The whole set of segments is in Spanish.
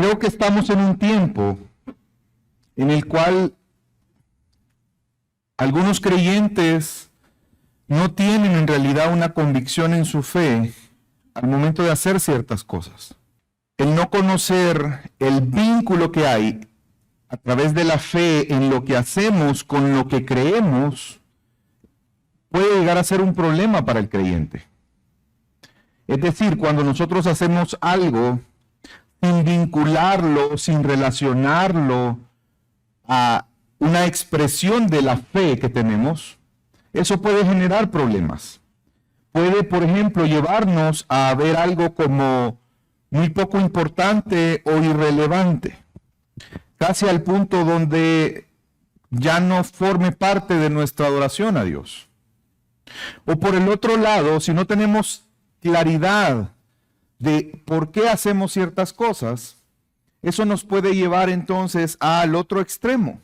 Creo que estamos en un tiempo en el cual algunos creyentes no tienen en realidad una convicción en su fe al momento de hacer ciertas cosas. El no conocer el vínculo que hay a través de la fe en lo que hacemos con lo que creemos puede llegar a ser un problema para el creyente. Es decir, cuando nosotros hacemos algo sin vincularlo, sin relacionarlo a una expresión de la fe que tenemos, eso puede generar problemas. Puede, por ejemplo, llevarnos a ver algo como muy poco importante o irrelevante, casi al punto donde ya no forme parte de nuestra adoración a Dios. O por el otro lado, si no tenemos claridad de por qué hacemos ciertas cosas, eso nos puede llevar entonces al otro extremo,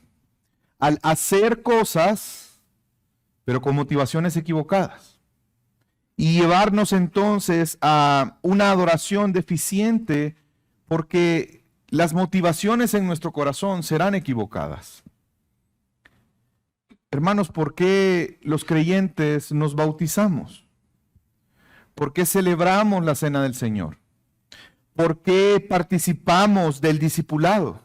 al hacer cosas, pero con motivaciones equivocadas, y llevarnos entonces a una adoración deficiente porque las motivaciones en nuestro corazón serán equivocadas. Hermanos, ¿por qué los creyentes nos bautizamos? ¿Por qué celebramos la cena del Señor? ¿Por qué participamos del discipulado?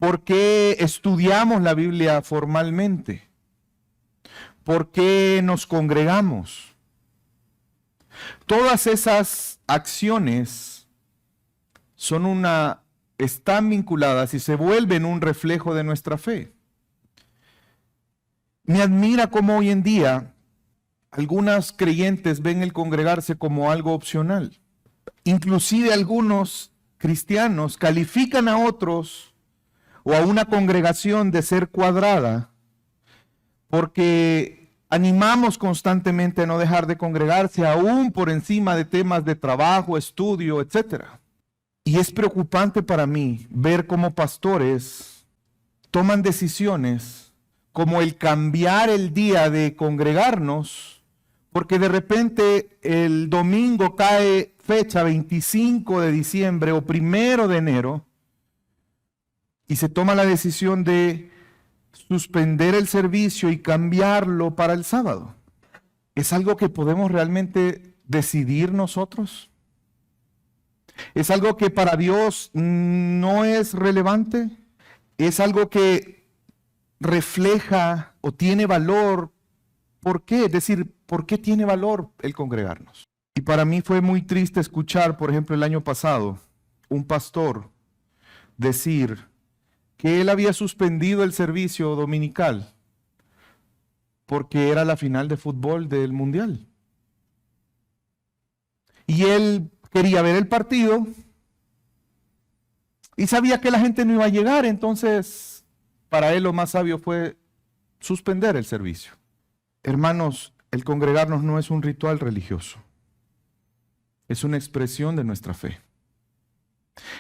¿Por qué estudiamos la Biblia formalmente? ¿Por qué nos congregamos? Todas esas acciones están vinculadas y se vuelven un reflejo de nuestra fe. Me admira cómo hoy en día algunos creyentes ven el congregarse como algo opcional. Inclusive algunos cristianos califican a otros o a una congregación de ser cuadrada porque animamos constantemente a no dejar de congregarse, aún por encima de temas de trabajo, estudio, etc. Y es preocupante para mí ver cómo pastores toman decisiones como el cambiar el día de congregarnos, porque de repente el domingo cae fecha 25 de diciembre o 1 de enero y se toma la decisión de suspender el servicio y cambiarlo para el sábado. ¿Es algo que podemos realmente decidir nosotros? ¿Es algo que para Dios no es relevante? ¿Es algo que refleja o tiene valor? ¿Por qué? Es decir, ¿por qué tiene valor el congregarnos? Y para mí fue muy triste escuchar, por ejemplo, el año pasado, un pastor decir que él había suspendido el servicio dominical porque era la final de fútbol del Mundial. Y él quería ver el partido y sabía que la gente no iba a llegar, entonces para él lo más sabio fue suspender el servicio. Hermanos, el congregarnos no es un ritual religioso, es una expresión de nuestra fe.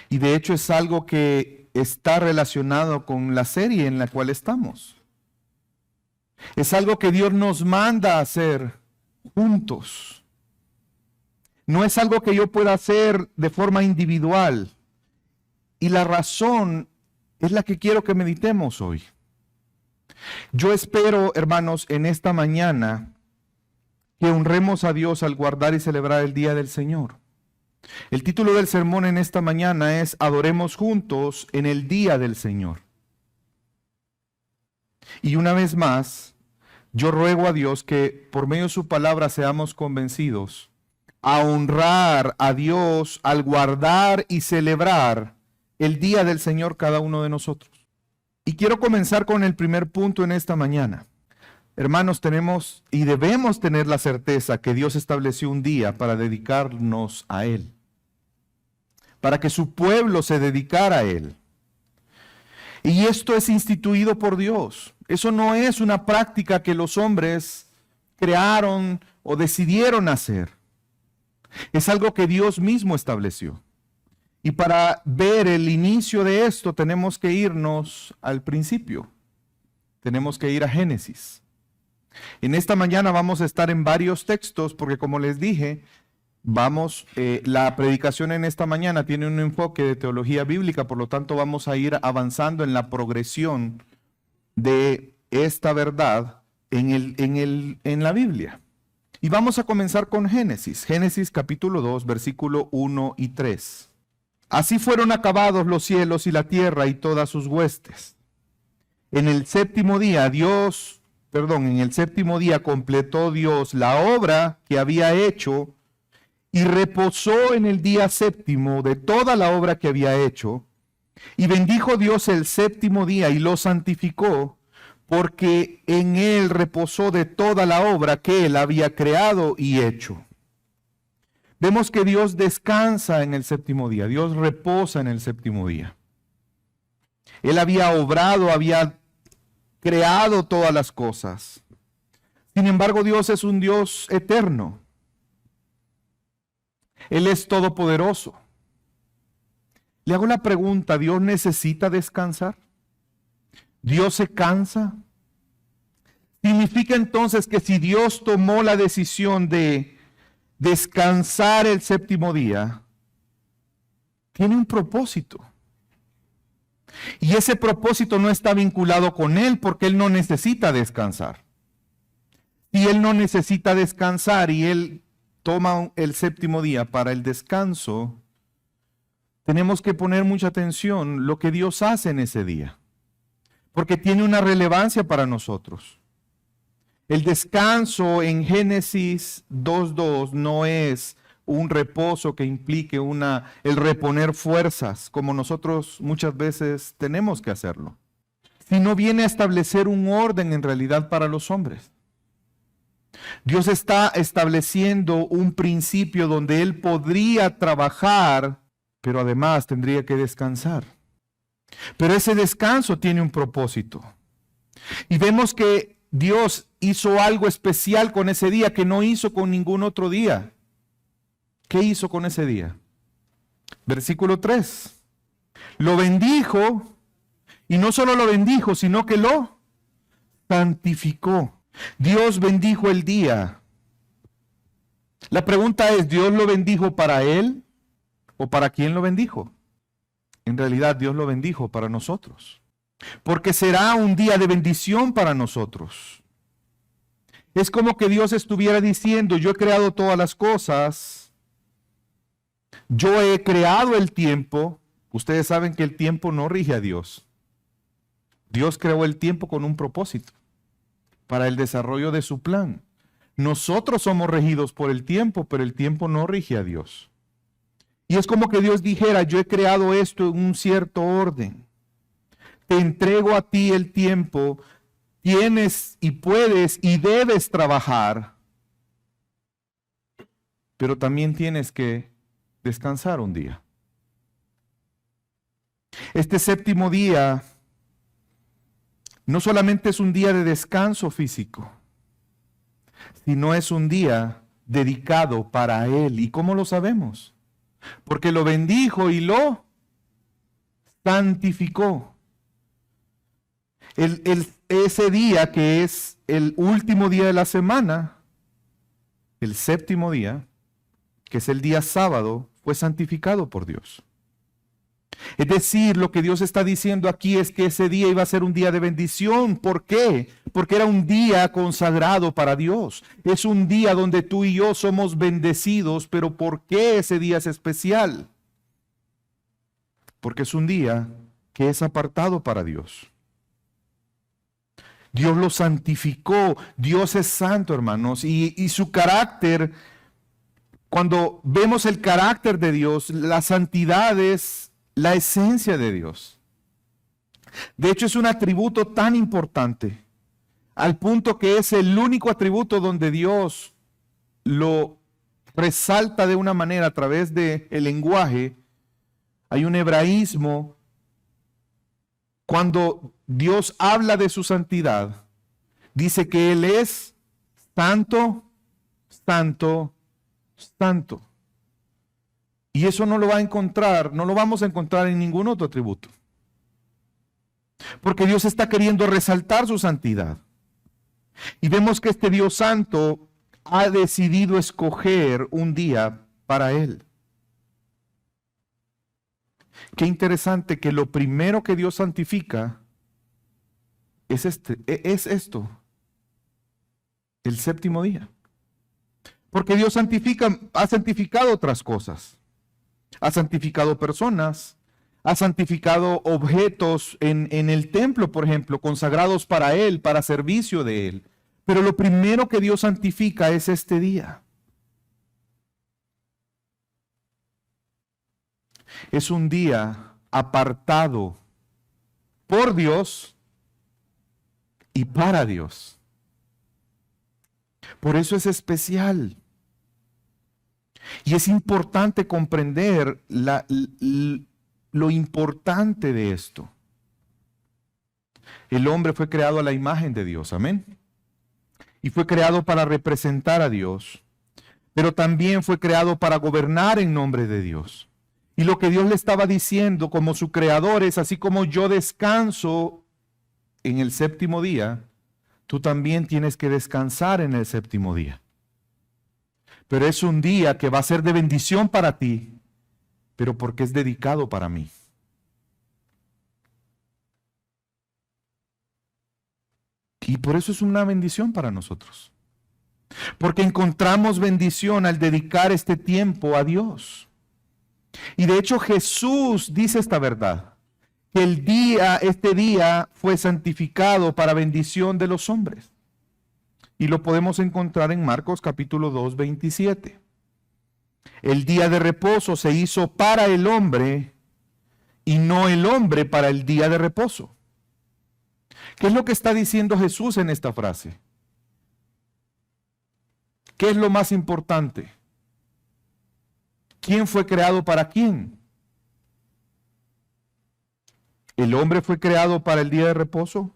Y de hecho es algo que está relacionado con la serie en la cual estamos. Es algo que Dios nos manda a hacer juntos. No es algo que yo pueda hacer de forma individual. Y la razón es la que quiero que meditemos hoy. Yo espero, hermanos, en esta mañana que honremos a Dios al guardar y celebrar el día del Señor. El título del sermón en esta mañana es Adoremos juntos en el día del Señor. Y una vez más, yo ruego a Dios que por medio de su palabra seamos convencidos a honrar a Dios al guardar y celebrar el día del Señor cada uno de nosotros. Y quiero comenzar con el primer punto en esta mañana. Hermanos, tenemos y debemos tener la certeza que Dios estableció un día para dedicarnos a Él, para que su pueblo se dedicara a Él. Y esto es instituido por Dios. Eso no es una práctica que los hombres crearon o decidieron hacer. Es algo que Dios mismo estableció. Y para ver el inicio de esto tenemos que irnos al principio. Tenemos que ir a Génesis. En esta mañana vamos a estar en varios textos porque, como les dije, La predicación en esta mañana tiene un enfoque de teología bíblica, por lo tanto vamos a ir avanzando en la progresión de esta verdad en la Biblia. Y vamos a comenzar con Génesis. Génesis capítulo 2, versículo 1 y 3. Así fueron acabados los cielos y la tierra y todas sus huestes. En el séptimo día completó Dios la obra que había hecho y reposó en el día séptimo de toda la obra que había hecho. Y bendijo Dios el séptimo día y lo santificó, porque en él reposó de toda la obra que él había creado y hecho. Vemos que Dios descansa en el séptimo día, Dios reposa en el séptimo día. Él había obrado, había creado todas las cosas. Sin embargo, Dios es un Dios eterno. Él es todopoderoso. Le hago la pregunta, ¿Dios necesita descansar? ¿Dios se cansa? Significa entonces que si Dios tomó la decisión de descansar el séptimo día, tiene un propósito. Y ese propósito no está vinculado con Él porque Él no necesita descansar. Si Él no necesita descansar y Él toma el séptimo día para el descanso, tenemos que poner mucha atención lo que Dios hace en ese día, porque tiene una relevancia para nosotros. El descanso en Génesis 2:2 no es un reposo que implique el reponer fuerzas, como nosotros muchas veces tenemos que hacerlo, sino viene a establecer un orden en realidad para los hombres. Dios está estableciendo un principio donde Él podría trabajar, pero además tendría que descansar. Pero ese descanso tiene un propósito. Y vemos que Dios hizo algo especial con ese día que no hizo con ningún otro día. ¿Qué hizo con ese día? Versículo 3. Lo bendijo, y no solo lo bendijo, sino que lo santificó. Dios bendijo el día. La pregunta es, ¿Dios lo bendijo para Él o para quién lo bendijo? En realidad Dios lo bendijo para nosotros, porque será un día de bendición para nosotros. Es como que Dios estuviera diciendo, yo he creado todas las cosas, yo he creado el tiempo. Ustedes saben que el tiempo no rige a Dios. Dios creó el tiempo con un propósito, para el desarrollo de su plan. Nosotros somos regidos por el tiempo, pero el tiempo no rige a Dios. Y es como que Dios dijera, yo he creado esto en un cierto orden. Te entrego a ti el tiempo, tienes y puedes y debes trabajar, pero también tienes que descansar un día. Este séptimo día no solamente es un día de descanso físico, sino es un día dedicado para Él. ¿Y cómo lo sabemos? Porque lo bendijo y lo santificó. Ese día que es el último día de la semana, el séptimo día, que es el día sábado, fue santificado por Dios. Es decir, lo que Dios está diciendo aquí es que ese día iba a ser un día de bendición. ¿Por qué? Porque era un día consagrado para Dios. Es un día donde tú y yo somos bendecidos, pero ¿por qué ese día es especial? Porque es un día que es apartado para Dios. Dios lo santificó. Dios es santo, hermanos, y su carácter, cuando vemos el carácter de Dios, la santidad es la esencia de Dios. De hecho, es un atributo tan importante, al punto que es el único atributo donde Dios lo resalta de una manera a través del lenguaje. Hay un hebraísmo. Cuando Dios habla de su santidad, dice que Él es santo, santo, santo. Y eso no lo vamos a encontrar en ningún otro atributo. Porque Dios está queriendo resaltar su santidad. Y vemos que este Dios santo ha decidido escoger un día para Él. Qué interesante que lo primero que Dios santifica es esto, el séptimo día. Porque Dios ha santificado otras cosas. Ha santificado personas, ha santificado objetos en el templo, por ejemplo, consagrados para Él, para servicio de Él. Pero lo primero que Dios santifica es este día. Es un día apartado por Dios y para Dios. Por eso es especial. Y es importante comprender lo importante de esto. El hombre fue creado a la imagen de Dios, amén. Y fue creado para representar a Dios, pero también fue creado para gobernar en nombre de Dios. Y lo que Dios le estaba diciendo como su creador es: así como yo descanso en el séptimo día, tú también tienes que descansar en el séptimo día. Pero es un día que va a ser de bendición para ti, pero porque es dedicado para mí. Y por eso es una bendición para nosotros. Porque encontramos bendición al dedicar este tiempo a Dios. Y de hecho Jesús dice esta verdad, que este día fue santificado para bendición de los hombres. Y lo podemos encontrar en Marcos capítulo 2, 27. El día de reposo se hizo para el hombre y no el hombre para el día de reposo. ¿Qué es lo que está diciendo Jesús en esta frase? ¿Qué es lo más importante? ¿Quién fue creado para quién? ¿El hombre fue creado para el día de reposo?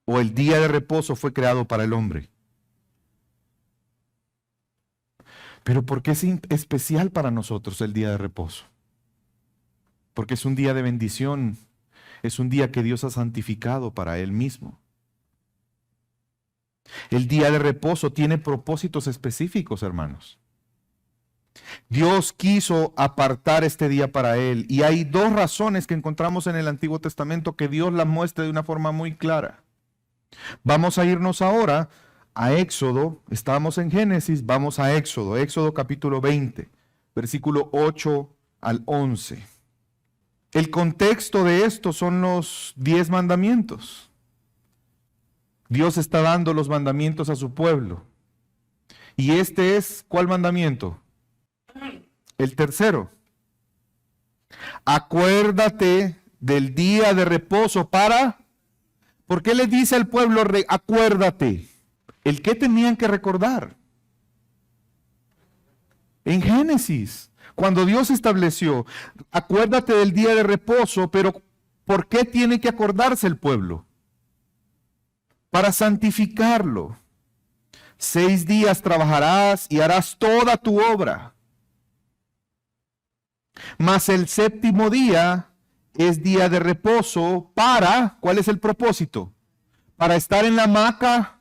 ¿O el día de reposo fue creado para el hombre? Pero ¿por qué es especial para nosotros el día de reposo? Porque es un día de bendición, es un día que Dios ha santificado para Él mismo. El día de reposo tiene propósitos específicos, hermanos. Dios quiso apartar este día para Él, y hay dos razones que encontramos en el Antiguo Testamento que Dios las muestra de una forma muy clara. Vamos a irnos ahora a Éxodo. Estábamos en Génesis, vamos a Éxodo. Éxodo capítulo 20, versículo 8 al 11. El contexto de esto son los 10 mandamientos. Dios está dando los mandamientos a su pueblo. Y este es, ¿cuál mandamiento? El tercero. Acuérdate del día de reposo para... ¿Por qué le dice al pueblo, acuérdate? ¿El qué tenían que recordar? En Génesis, cuando Dios estableció, acuérdate del día de reposo, pero ¿por qué tiene que acordarse el pueblo? Para santificarlo. 6 días trabajarás y harás toda tu obra. Mas el séptimo día es día de reposo para, ¿cuál es el propósito? Para estar en la hamaca,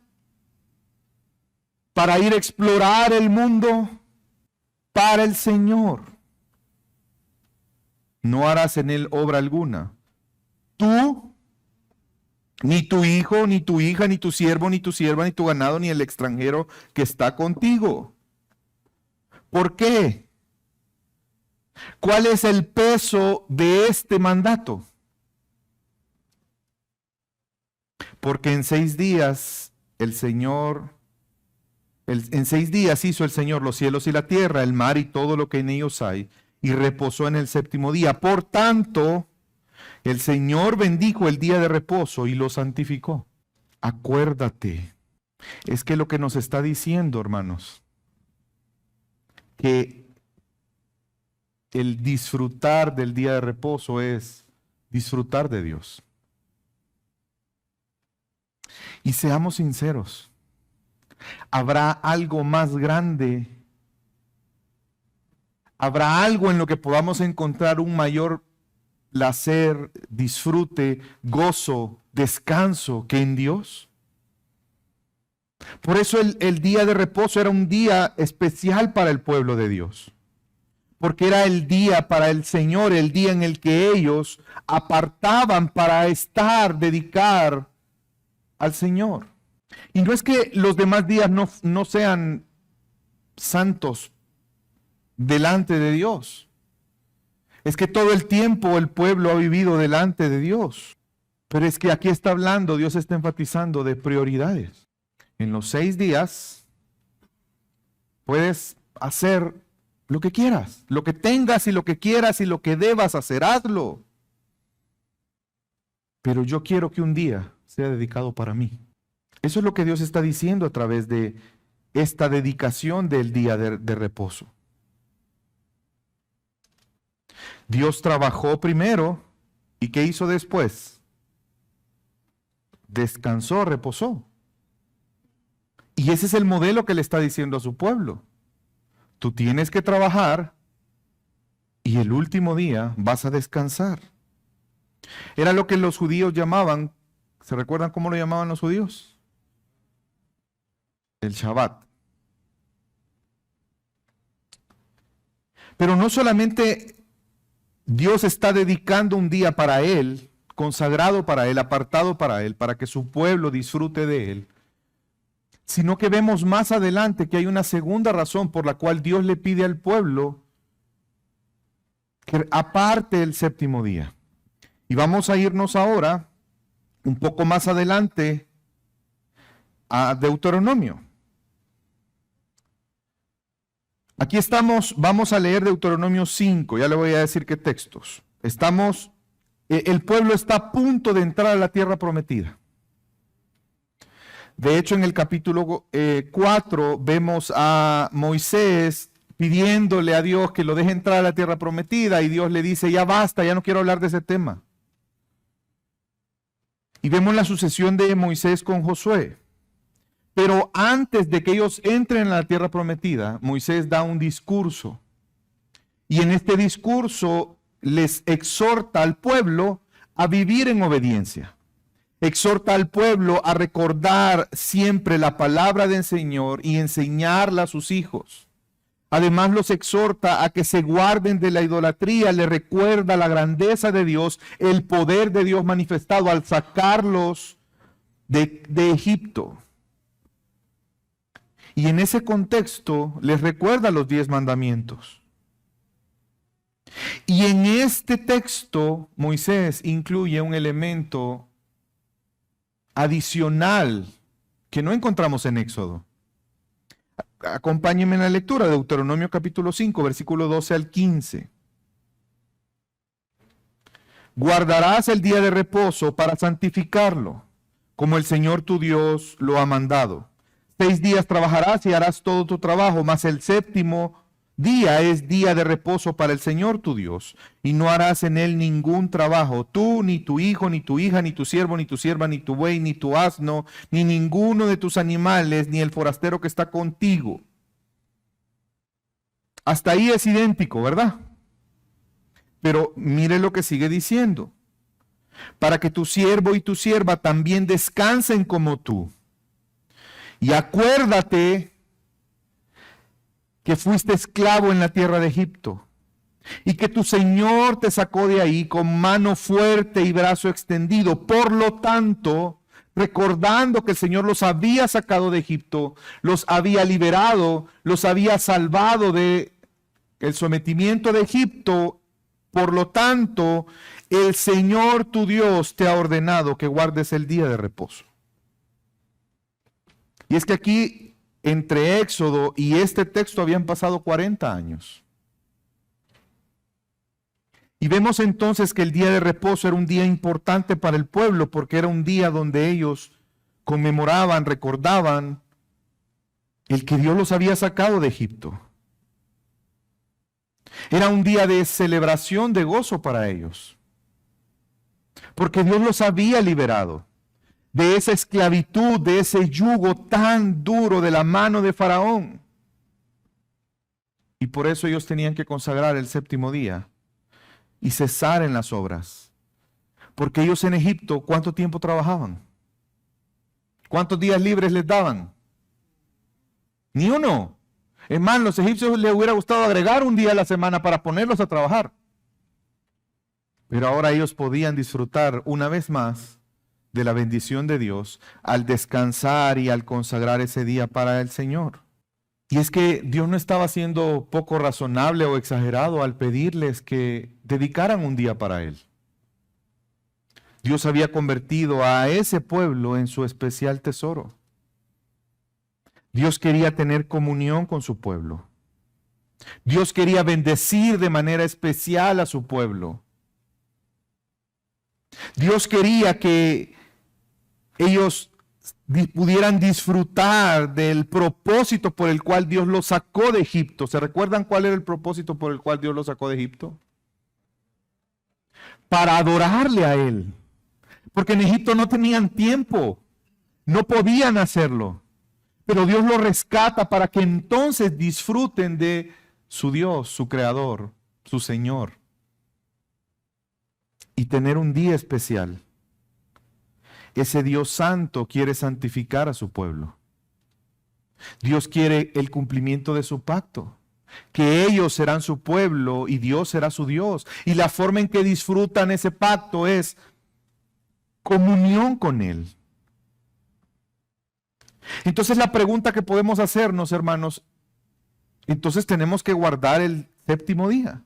para ir a explorar el mundo, para el Señor. No harás en él obra alguna. Tú, ni tu hijo, ni tu hija, ni tu siervo, ni tu sierva, ni tu ganado, ni el extranjero que está contigo. ¿Por qué? ¿Cuál es el peso de este mandato? Porque en 6 días en 6 días hizo el Señor los cielos y la tierra, el mar y todo lo que en ellos hay, y reposó en el séptimo día. Por tanto, el Señor bendijo el día de reposo y lo santificó. Acuérdate. Es que lo que nos está diciendo, hermanos, que el disfrutar del día de reposo es disfrutar de Dios. Y seamos sinceros, ¿habrá algo más grande? ¿Habrá algo en lo que podamos encontrar un mayor placer, disfrute, gozo, descanso que en Dios? Por eso el día de reposo era un día especial para el pueblo de Dios. Porque era el día para el Señor, el día en el que ellos apartaban para dedicar al Señor. Y no es que los demás días no sean santos delante de Dios. Es que todo el tiempo el pueblo ha vivido delante de Dios. Pero es que aquí está hablando, Dios está enfatizando de prioridades. En los 6 días puedes hacer lo que quieras, lo que tengas y lo que quieras y lo que debas hacer, hazlo. Pero yo quiero que un día sea dedicado para mí. Eso es lo que Dios está diciendo a través de esta dedicación del día de reposo. Dios trabajó primero y ¿qué hizo después? Descansó, reposó. Y ese es el modelo que le está diciendo a su pueblo. Tú tienes que trabajar y el último día vas a descansar. Era lo que los judíos llamaban, ¿se recuerdan cómo lo llamaban los judíos? El Shabbat. Pero no solamente Dios está dedicando un día para Él, consagrado para Él, apartado para Él, para que su pueblo disfrute de Él, sino que vemos más adelante que hay una segunda razón por la cual Dios le pide al pueblo que aparte el séptimo día. Y vamos a irnos ahora un poco más adelante a Deuteronomio. Aquí estamos, vamos a leer Deuteronomio 5, ya le voy a decir qué textos. El pueblo está a punto de entrar a la tierra prometida. De hecho, en el capítulo 4 vemos a Moisés pidiéndole a Dios que lo deje entrar a la tierra prometida y Dios le dice, ya basta, ya no quiero hablar de ese tema. Y vemos la sucesión de Moisés con Josué. Pero antes de que ellos entren a la tierra prometida, Moisés da un discurso. Y en este discurso les exhorta al pueblo a vivir en obediencia. Exhorta al pueblo a recordar siempre la palabra del Señor y enseñarla a sus hijos. Además los exhorta a que se guarden de la idolatría, le recuerda la grandeza de Dios, el poder de Dios manifestado al sacarlos de Egipto. Y en ese contexto les recuerda los 10 mandamientos. Y en este texto Moisés incluye un elemento adicional que no encontramos en Éxodo. Acompáñenme en la lectura de Deuteronomio capítulo 5, versículo 12 al 15. Guardarás el día de reposo para santificarlo, como el Señor tu Dios lo ha mandado. 6 días trabajarás y harás todo tu trabajo, mas el séptimo día es día de reposo para el Señor tu Dios, y no harás en él ningún trabajo, tú, ni tu hijo, ni tu hija, ni tu siervo, ni tu sierva, ni tu buey, ni tu asno, ni ninguno de tus animales, ni el forastero que está contigo. Hasta ahí es idéntico, ¿verdad? Pero mire lo que sigue diciendo. Para que tu siervo y tu sierva también descansen como tú. Y acuérdate que fuiste esclavo en la tierra de Egipto y que tu Señor te sacó de ahí con mano fuerte y brazo extendido. Por lo tanto, recordando que el Señor los había sacado de Egipto, los había liberado, los había salvado de el sometimiento de Egipto, por lo tanto, el Señor tu Dios te ha ordenado que guardes el día de reposo. Y es que aquí, entre Éxodo y este texto habían pasado 40 años. Y vemos entonces que el día de reposo era un día importante para el pueblo, porque era un día donde ellos conmemoraban, recordaban el que Dios los había sacado de Egipto. Era un día de celebración, de gozo para ellos, porque Dios los había liberado de esa esclavitud, de ese yugo tan duro de la mano de Faraón. Y por eso ellos tenían que consagrar el séptimo día y cesar en las obras. Porque ellos en Egipto, ¿cuánto tiempo trabajaban? ¿Cuántos días libres les daban? Ni uno. Es más, los egipcios les hubiera gustado agregar un día a la semana para ponerlos a trabajar. Pero ahora ellos podían disfrutar una vez más de la bendición de Dios al descansar y al consagrar ese día para el Señor. Y es que Dios no estaba siendo poco razonable o exagerado al pedirles que dedicaran un día para Él. Dios había convertido a ese pueblo en su especial tesoro. Dios quería tener comunión con su pueblo. Dios quería bendecir de manera especial a su pueblo. Dios quería que ellos pudieran disfrutar del propósito por el cual Dios los sacó de Egipto. ¿Se recuerdan cuál era el propósito por el cual Dios los sacó de Egipto? Para adorarle a Él. Porque en Egipto no tenían tiempo, no podían hacerlo. Pero Dios los rescata para que entonces disfruten de su Dios, su Creador, su Señor. Y tener un día especial. Ese Dios santo quiere santificar a su pueblo. Dios quiere el cumplimiento de su pacto, que ellos serán su pueblo y Dios será su Dios. Y la forma en que disfrutan ese pacto es comunión con Él. Entonces la pregunta que podemos hacernos, hermanos, entonces tenemos que guardar el séptimo día.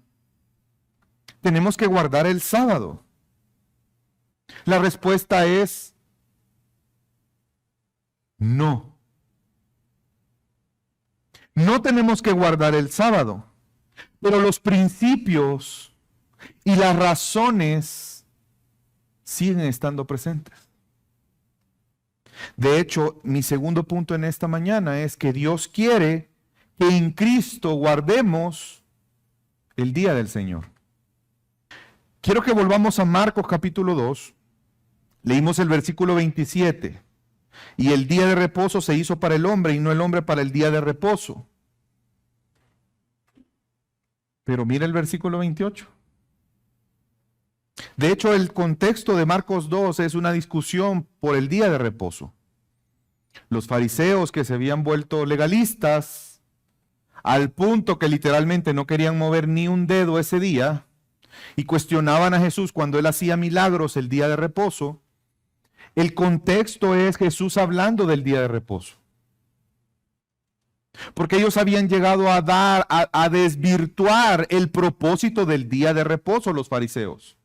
Tenemos que guardar el sábado. La respuesta es no. No tenemos que guardar el sábado, pero los principios y las razones siguen estando presentes. De hecho, mi segundo punto en esta mañana es que Dios quiere que en Cristo guardemos el día del Señor. Quiero que volvamos a Marcos capítulo 2. Leímos el versículo 27. Y el día de reposo se hizo para el hombre y no el hombre para el día de reposo. Pero mira el versículo 28. De hecho, el contexto de Marcos 2 es una discusión por el día de reposo. Los fariseos que se habían vuelto legalistas, al punto que literalmente no querían mover ni un dedo ese día, y cuestionaban a Jesús cuando Él hacía milagros el día de reposo. El contexto es Jesús hablando del día de reposo. Porque ellos habían llegado a desvirtuar el propósito del día de reposo, los fariseos.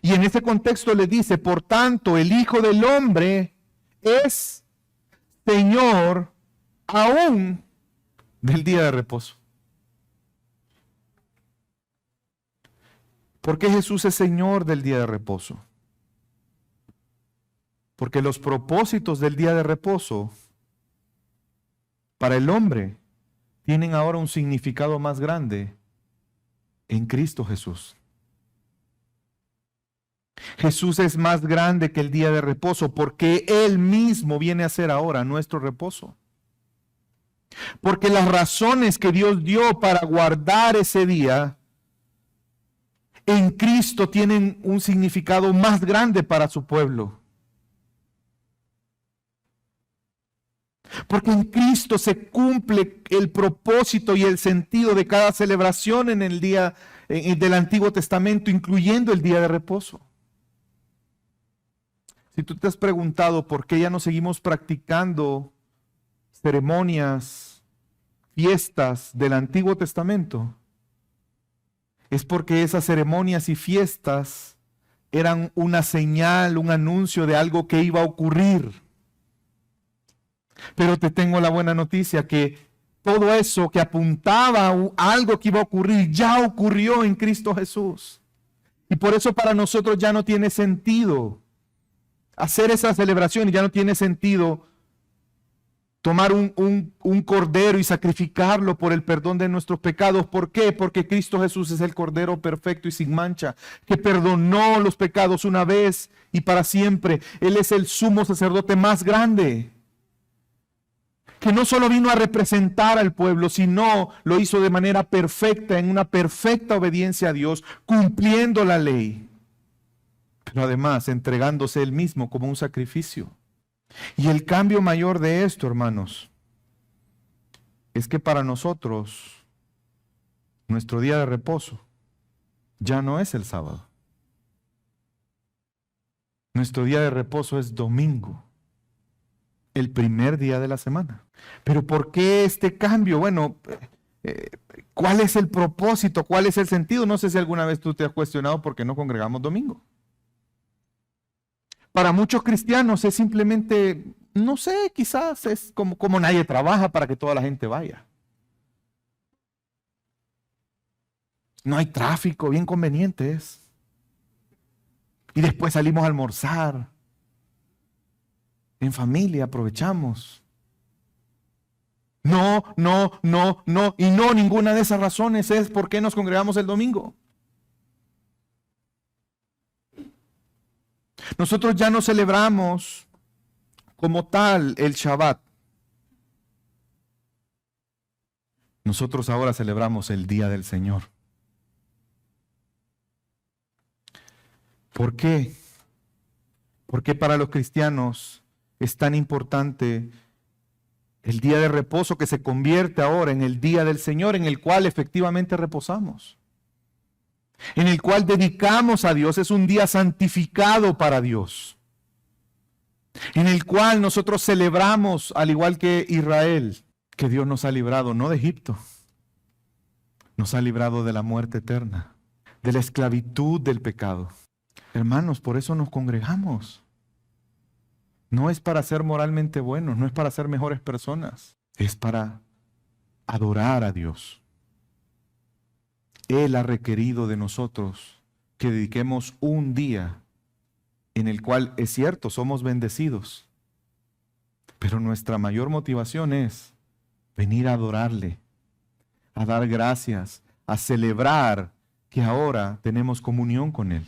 Y en ese contexto le dice, por tanto, el Hijo del Hombre es Señor aún del día de reposo. ¿Por qué Jesús es Señor del día de reposo? Porque los propósitos del día de reposo para el hombre tienen ahora un significado más grande en Cristo Jesús. Jesús es más grande que el día de reposo porque Él mismo viene a ser ahora nuestro reposo. Porque las razones que Dios dio para guardar ese día en Cristo tienen un significado más grande para su pueblo. Porque en Cristo se cumple el propósito y el sentido de cada celebración en el día del Antiguo Testamento, incluyendo el día de reposo. Si tú te has preguntado por qué ya no seguimos practicando ceremonias, fiestas del Antiguo Testamento, es porque esas ceremonias y fiestas eran una señal, un anuncio de algo que iba a ocurrir. Pero te tengo la buena noticia que todo eso que apuntaba a algo que iba a ocurrir ya ocurrió en Cristo Jesús. Y por eso para nosotros ya no tiene sentido hacer esa celebración y ya no tiene sentido tomar un cordero y sacrificarlo por el perdón de nuestros pecados. ¿Por qué? Porque Cristo Jesús es el cordero perfecto y sin mancha, que perdonó los pecados una vez y para siempre. Él es el sumo sacerdote más grande, que no solo vino a representar al pueblo, sino lo hizo de manera perfecta, en una perfecta obediencia a Dios, cumpliendo la ley, pero además entregándose Él mismo como un sacrificio. Y el cambio mayor de esto, hermanos, es que para nosotros, nuestro día de reposo ya no es el sábado. Nuestro día de reposo es domingo, el primer día de la semana. Pero ¿por qué este cambio? Bueno, ¿cuál es el propósito? ¿Cuál es el sentido? No sé si alguna vez tú te has cuestionado por qué no congregamos domingo. Para muchos cristianos es simplemente, no sé, quizás es como nadie trabaja para que toda la gente vaya. No hay tráfico, bien conveniente es. Y después salimos a almorzar. En familia aprovechamos. No, y no, ninguna de esas razones es por qué nos congregamos el domingo. Nosotros ya no celebramos como tal el Shabbat. Nosotros ahora celebramos el Día del Señor. ¿Por qué? ¿Por qué para los cristianos es tan importante el día de reposo que se convierte ahora en el Día del Señor, en el cual efectivamente reposamos? En el cual dedicamos a Dios, es un día santificado para Dios. En el cual nosotros celebramos, al igual que Israel, que Dios nos ha librado, no de Egipto, nos ha librado de la muerte eterna, de la esclavitud del pecado. Hermanos, por eso nos congregamos. No es para ser moralmente buenos, no es para ser mejores personas, es para adorar a Dios. Él ha requerido de nosotros que dediquemos un día en el cual, es cierto, somos bendecidos, pero nuestra mayor motivación es venir a adorarle, a dar gracias, a celebrar que ahora tenemos comunión con Él.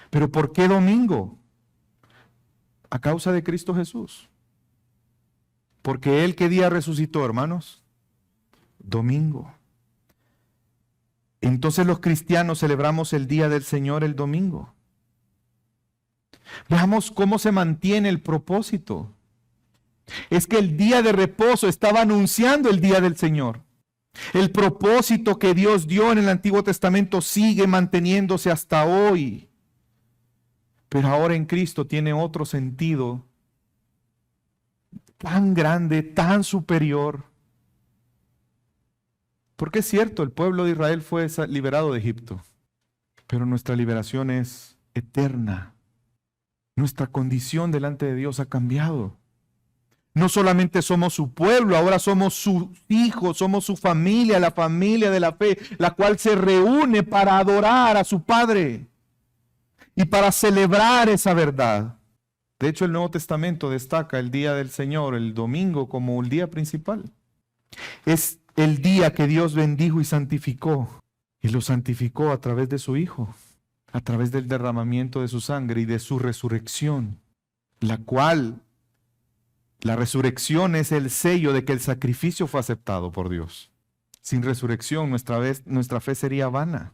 ¿Pero por qué domingo? A causa de Cristo Jesús. Porque Él, ¿qué día resucitó, hermanos? Domingo. Entonces los cristianos celebramos el Día del Señor el domingo. Veamos cómo se mantiene el propósito. Es que el día de reposo estaba anunciando el Día del Señor. El propósito que Dios dio en el Antiguo Testamento sigue manteniéndose hasta hoy. Pero ahora en Cristo tiene otro sentido tan grande, tan superior. Porque es cierto, el pueblo de Israel fue liberado de Egipto, pero nuestra liberación es eterna. Nuestra condición delante de Dios ha cambiado. No solamente somos su pueblo, ahora somos sus hijos, somos su familia, la familia de la fe, la cual se reúne para adorar a su Padre y para celebrar esa verdad. De hecho, el Nuevo Testamento destaca el Día del Señor, el domingo, como el día principal. Es el día que Dios bendijo y santificó, y lo santificó a través de su Hijo, a través del derramamiento de su sangre y de su resurrección, la cual, la resurrección es el sello de que el sacrificio fue aceptado por Dios. Sin resurrección nuestra fe sería vana.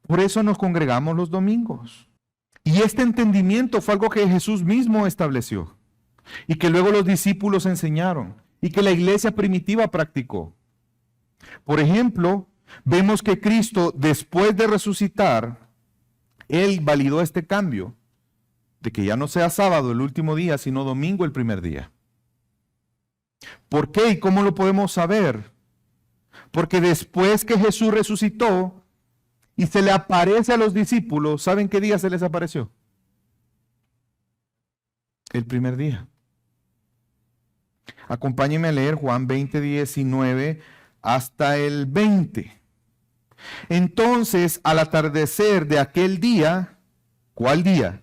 Por eso nos congregamos los domingos. Y este entendimiento fue algo que Jesús mismo estableció y que luego los discípulos enseñaron y que la iglesia primitiva practicó. Por ejemplo, vemos que Cristo, después de resucitar, Él validó este cambio de que ya no sea sábado el último día, sino domingo el primer día. ¿Por qué y cómo lo podemos saber? Porque después que Jesús resucitó y se le aparece a los discípulos, ¿saben qué día se les apareció? El primer día. Acompáñenme a leer Juan 20:19 hasta el 20. Entonces, al atardecer de aquel día, ¿cuál día?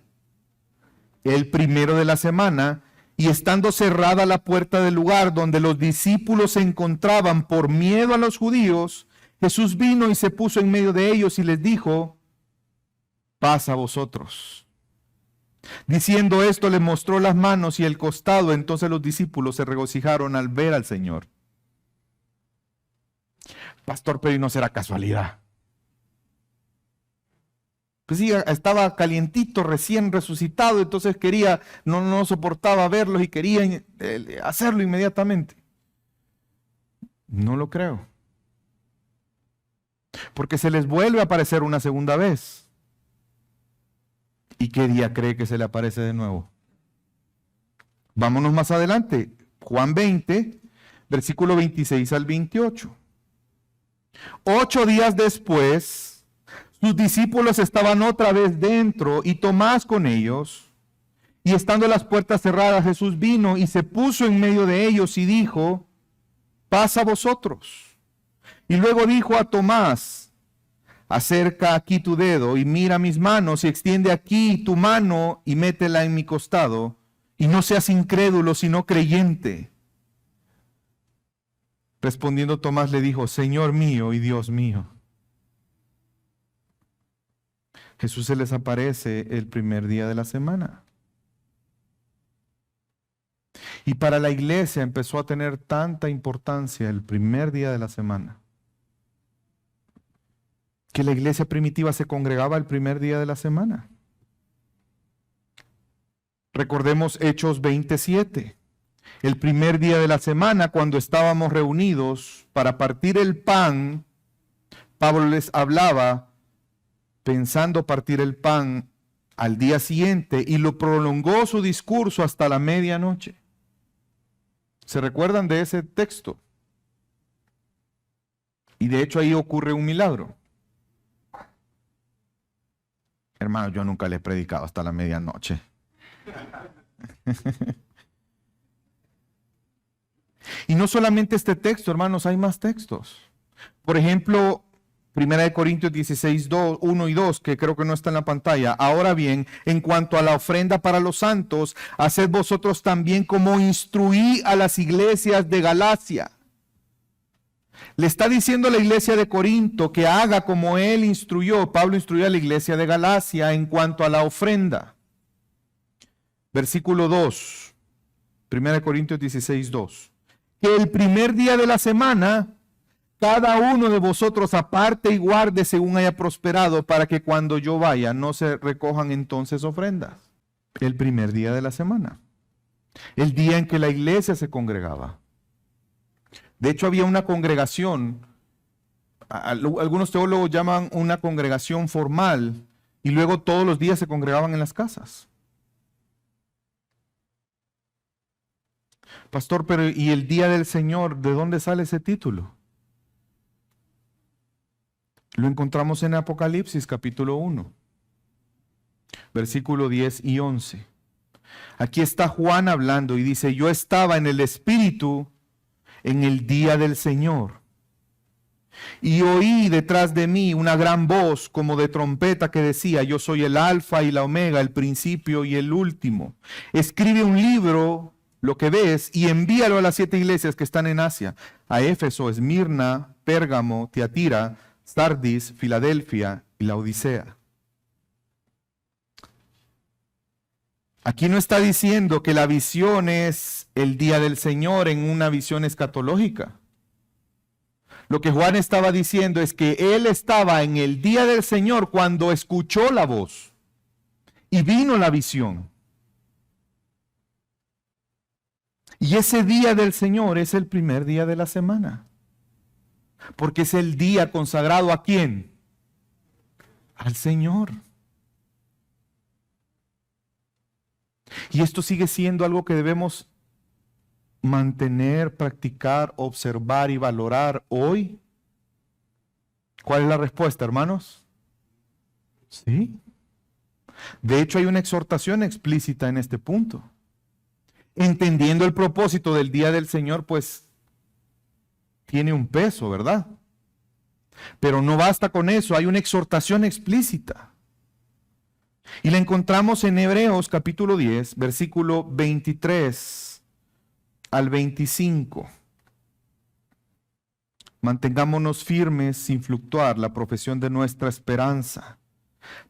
El primero de la semana, y estando cerrada la puerta del lugar donde los discípulos se encontraban por miedo a los judíos, Jesús vino y se puso en medio de ellos y les dijo: paz a vosotros. Diciendo esto, les mostró las manos y el costado. Entonces los discípulos se regocijaron al ver al Señor. Pastor, pero ¿y no será casualidad? Pues sí, estaba calientito, recién resucitado, entonces no soportaba verlos y quería hacerlo inmediatamente. No lo creo. Porque se les vuelve a aparecer una segunda vez. ¿Y qué día cree que se le aparece de nuevo? Vámonos más adelante. Juan 20, versículo 26 al 28. 8 días después, sus discípulos estaban otra vez dentro y Tomás con ellos. Y estando las puertas cerradas, Jesús vino y se puso en medio de ellos y dijo: paz a vosotros. Y luego dijo a Tomás: acerca aquí tu dedo y mira mis manos, y extiende aquí tu mano y métela en mi costado, y no seas incrédulo sino creyente. Respondiendo Tomás le dijo: Señor mío y Dios mío. Jesús se les aparece el primer día de la semana. Y para la iglesia empezó a tener tanta importancia el primer día de la semana, que la iglesia primitiva se congregaba el primer día de la semana. Recordemos Hechos 27. El primer día de la semana, cuando estábamos reunidos para partir el pan, Pablo les hablaba pensando partir el pan al día siguiente y lo prolongó su discurso hasta la medianoche. ¿Se recuerdan de ese texto? Y de hecho ahí ocurre un milagro. Hermano, yo nunca le he predicado hasta la medianoche. Y no solamente este texto, hermanos, hay más textos. Por ejemplo, 1 Corintios 16, 1 y 2, que creo que no está en la pantalla. Ahora bien, en cuanto a la ofrenda para los santos, haced vosotros también como instruí a las iglesias de Galacia. Le está diciendo a la iglesia de Corinto que haga como él instruyó. Pablo instruyó a la iglesia de Galacia en cuanto a la ofrenda. Versículo 2, 1 Corintios 16, 2. Que el primer día de la semana cada uno de vosotros aparte y guarde según haya prosperado, para que cuando yo vaya no se recojan entonces ofrendas. El primer día de la semana. El día en que la iglesia se congregaba. De hecho, había una congregación, algunos teólogos llaman una congregación formal, y luego todos los días se congregaban en las casas. Pastor, pero ¿y el día del Señor? ¿De dónde sale ese título? Lo encontramos en Apocalipsis capítulo 1, versículo 10 y 11. Aquí está Juan hablando y dice: yo estaba en el Espíritu en el día del Señor, y oí detrás de mí una gran voz como de trompeta que decía: yo soy el Alfa y la Omega, el principio y el último. Escribe un libro, lo que ves, y envíalo a las 7 iglesias que están en Asia: a Éfeso, Esmirna, Pérgamo, Tiatira, Sardis, Filadelfia y la Odisea. Aquí no está diciendo que la visión es el día del Señor en una visión escatológica. Lo que Juan estaba diciendo es que él estaba en el día del Señor cuando escuchó la voz y vino la visión. Y ese día del Señor es el primer día de la semana. Porque es el día consagrado ¿a quién? Al Señor. Y esto sigue siendo algo que debemos mantener, practicar, observar y valorar hoy. ¿Cuál es la respuesta, hermanos? Sí. De hecho, hay una exhortación explícita en este punto. Entendiendo el propósito del día del Señor, pues tiene un peso, ¿verdad? Pero no basta con eso, hay una exhortación explícita. Y la encontramos en Hebreos capítulo 10, versículo 23 al 25. Mantengámonos firmes sin fluctuar la profesión de nuestra esperanza,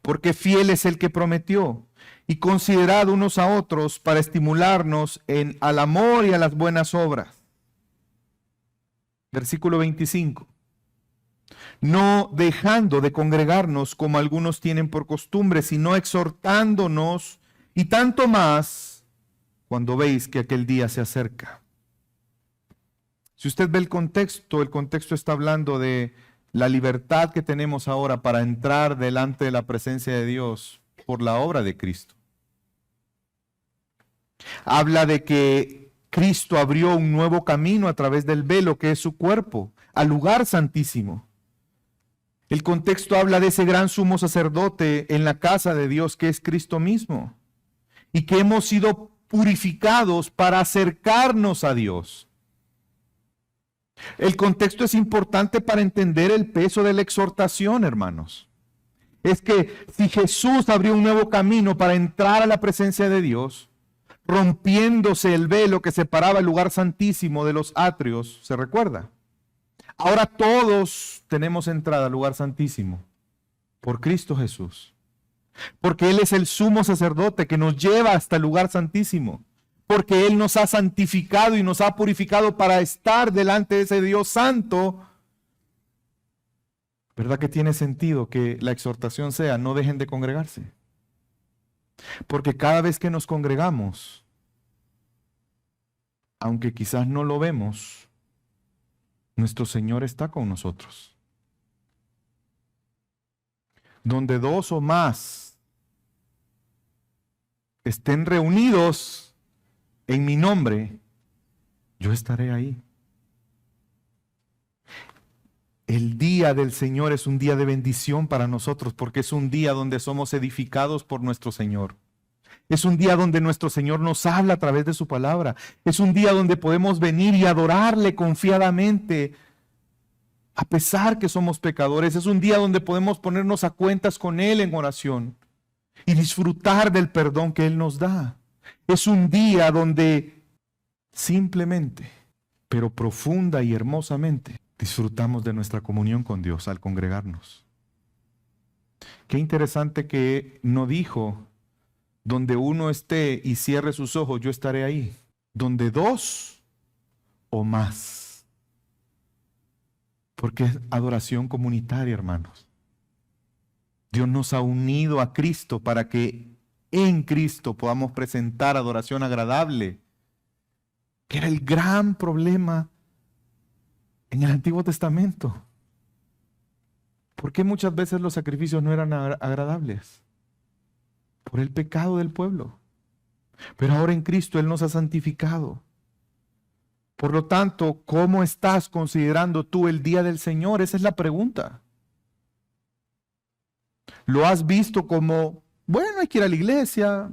porque fiel es el que prometió, y considerad unos a otros para estimularnos al amor y a las buenas obras. Versículo 25. No dejando de congregarnos como algunos tienen por costumbre, sino exhortándonos, y tanto más cuando veis que aquel día se acerca. Si usted ve el contexto está hablando de la libertad que tenemos ahora para entrar delante de la presencia de Dios por la obra de Cristo. Habla de que Cristo abrió un nuevo camino a través del velo que es su cuerpo, al lugar santísimo. El contexto habla de ese gran sumo sacerdote en la casa de Dios que es Cristo mismo y que hemos sido purificados para acercarnos a Dios. El contexto es importante para entender el peso de la exhortación, hermanos. Es que si Jesús abrió un nuevo camino para entrar a la presencia de Dios, rompiéndose el velo que separaba el lugar santísimo de los atrios, ¿se recuerda? Ahora todos tenemos entrada al lugar santísimo por Cristo Jesús. Porque Él es el sumo sacerdote que nos lleva hasta el lugar santísimo. Porque Él nos ha santificado y nos ha purificado para estar delante de ese Dios santo. ¿Verdad que tiene sentido que la exhortación sea no dejen de congregarse? Porque cada vez que nos congregamos, aunque quizás no lo vemos, nuestro Señor está con nosotros. Donde dos o más estén reunidos en mi nombre, yo estaré ahí. El día del Señor es un día de bendición para nosotros porque es un día donde somos edificados por nuestro Señor. Es un día donde nuestro Señor nos habla a través de su palabra. Es un día donde podemos venir y adorarle confiadamente a pesar que somos pecadores. Es un día donde podemos ponernos a cuentas con Él en oración y disfrutar del perdón que Él nos da. Es un día donde simplemente, pero profunda y hermosamente, disfrutamos de nuestra comunión con Dios al congregarnos. Qué interesante que no dijo, donde uno esté y cierre sus ojos, yo estaré ahí. Donde dos o más. Porque es adoración comunitaria, hermanos. Dios nos ha unido a Cristo para que en Cristo podamos presentar adoración agradable, que era el gran problema en el Antiguo Testamento. ¿Por qué muchas veces los sacrificios no eran agradables? Por el pecado del pueblo. Pero ahora en Cristo Él nos ha santificado. Por lo tanto, ¿cómo estás considerando tú el día del Señor? Esa es la pregunta. ¿Lo has visto como, bueno, hay que ir a la iglesia?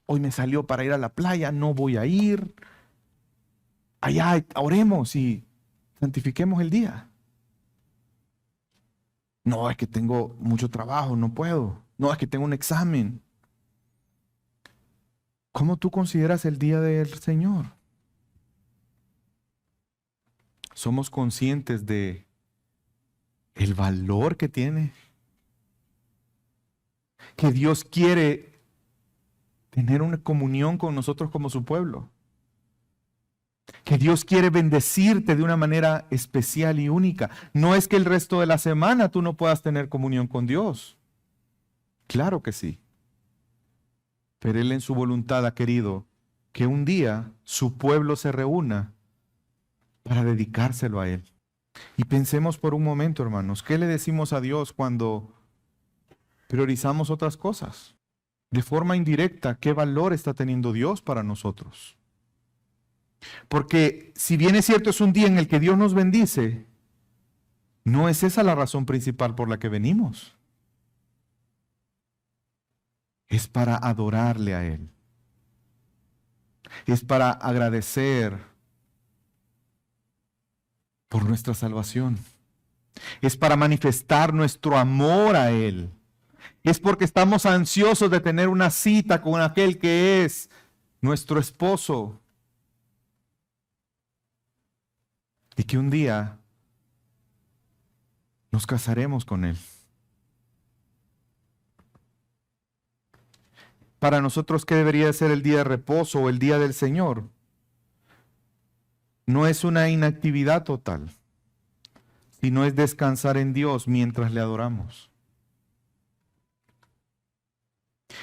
Hoy me salió para ir a la playa, no voy a ir. Allá oremos y santifiquemos el día. No, es que tengo mucho trabajo, no puedo. No, es que tengo un examen. ¿Cómo tú consideras el día del Señor? ¿Somos conscientes de el valor que tiene? Que Dios quiere tener una comunión con nosotros como su pueblo. Que Dios quiere bendecirte de una manera especial y única. No es que el resto de la semana tú no puedas tener comunión con Dios. Claro que sí. Pero Él en su voluntad ha querido que un día su pueblo se reúna para dedicárselo a Él. Y pensemos por un momento, hermanos, ¿qué le decimos a Dios cuando priorizamos otras cosas? De forma indirecta, ¿qué valor está teniendo Dios para nosotros? Porque si bien es cierto es un día en el que Dios nos bendice, no es esa la razón principal por la que venimos. Es para adorarle a Él. Es para agradecer por nuestra salvación. Es para manifestar nuestro amor a Él. Es porque estamos ansiosos de tener una cita con aquel que es nuestro esposo. Y que un día nos casaremos con Él. Para nosotros, ¿qué debería ser el día de reposo o el día del Señor? No es una inactividad total, sino es descansar en Dios mientras le adoramos.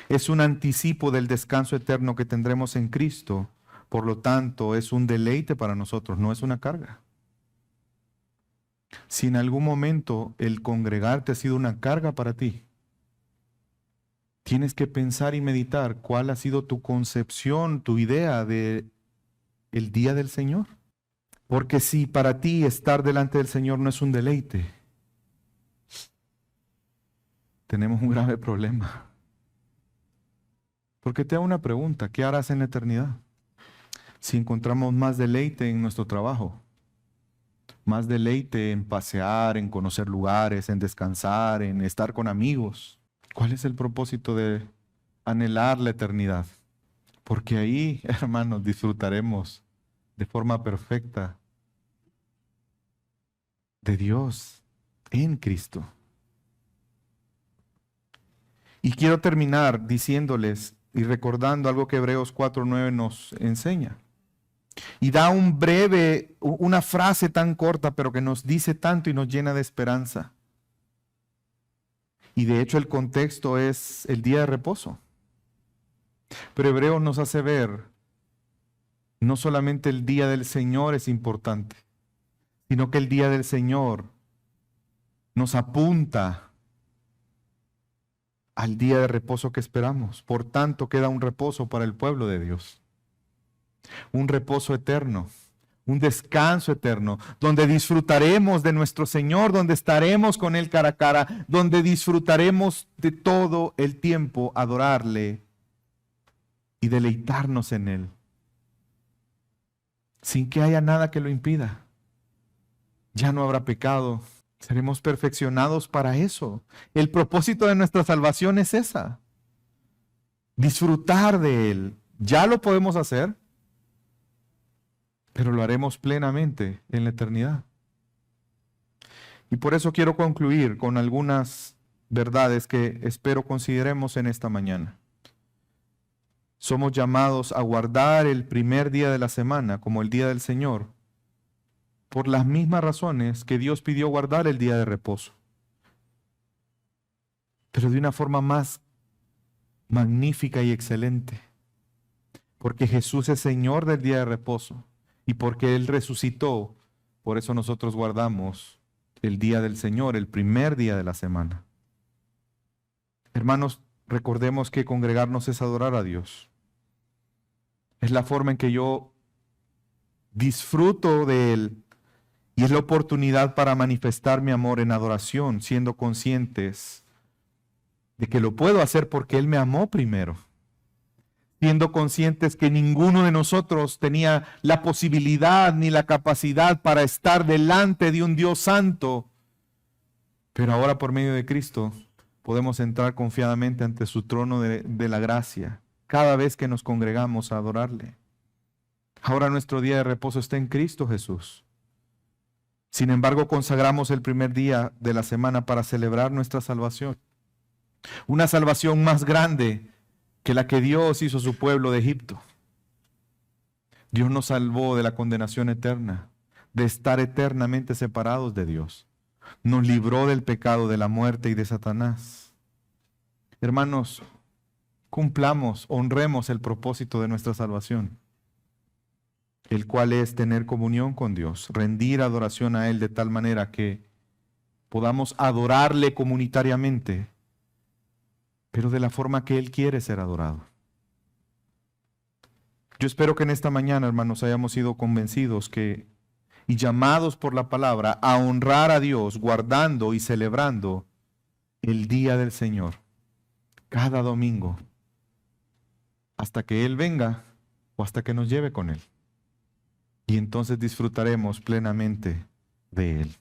Es un anticipo del descanso eterno que tendremos en Cristo Por lo tanto, es un deleite para nosotros, no es una carga. Si en algún momento el congregarte ha sido una carga para ti, tienes que pensar y meditar cuál ha sido tu concepción, tu idea de el día del Señor. Porque si para ti estar delante del Señor no es un deleite, tenemos un grave problema. Porque te hago una pregunta, ¿qué harás en la eternidad? Si encontramos más deleite en nuestro trabajo, más deleite en pasear, en conocer lugares, en descansar, en estar con amigos, ¿cuál es el propósito de anhelar la eternidad? Porque ahí, hermanos, disfrutaremos de forma perfecta de Dios en Cristo. Y quiero terminar diciéndoles y recordando algo que Hebreos 4:9 nos enseña. Y da una frase tan corta, pero que nos dice tanto y nos llena de esperanza. Y de hecho el contexto es el día de reposo. Pero Hebreos nos hace ver, no solamente el día del Señor es importante, sino que el día del Señor nos apunta al día de reposo que esperamos. Por tanto, queda un reposo para el pueblo de Dios. Un reposo eterno, un descanso eterno, donde disfrutaremos de nuestro Señor, donde estaremos con Él cara a cara, donde disfrutaremos de todo el tiempo adorarle y deleitarnos en Él, sin que haya nada que lo impida. Ya no habrá pecado, seremos perfeccionados para eso. El propósito de nuestra salvación es esa, disfrutar de Él. Ya lo podemos hacer, pero lo haremos plenamente en la eternidad. Y por eso quiero concluir con algunas verdades que espero consideremos en esta mañana. Somos llamados a guardar el primer día de la semana como el día del Señor, por las mismas razones que Dios pidió guardar el día de reposo, pero de una forma más magnífica y excelente, porque Jesús es Señor del día de reposo. Y porque Él resucitó, por eso nosotros guardamos el día del Señor, el primer día de la semana. Hermanos, recordemos que congregarnos es adorar a Dios. Es la forma en que yo disfruto de Él y es la oportunidad para manifestar mi amor en adoración, siendo conscientes de que lo puedo hacer porque Él me amó primero. Siendo conscientes que ninguno de nosotros tenía la posibilidad ni la capacidad para estar delante de un Dios santo, pero ahora por medio de Cristo podemos entrar confiadamente ante su trono de la gracia, cada vez que nos congregamos a adorarle. Ahora nuestro día de reposo está en Cristo Jesús. Sin embargo, consagramos el primer día de la semana para celebrar nuestra salvación. Una salvación más grande que la que Dios hizo a su pueblo de Egipto. Dios nos salvó de la condenación eterna, de estar eternamente separados de Dios. Nos libró del pecado, de la muerte y de Satanás. Hermanos, cumplamos, honremos el propósito de nuestra salvación, el cual es tener comunión con Dios, rendir adoración a Él de tal manera que podamos adorarle comunitariamente, pero de la forma que Él quiere ser adorado. Yo espero que en esta mañana, hermanos, hayamos sido convencidos y llamados por la palabra a honrar a Dios, guardando y celebrando el día del Señor, cada domingo, hasta que Él venga o hasta que nos lleve con Él. Y entonces disfrutaremos plenamente de Él.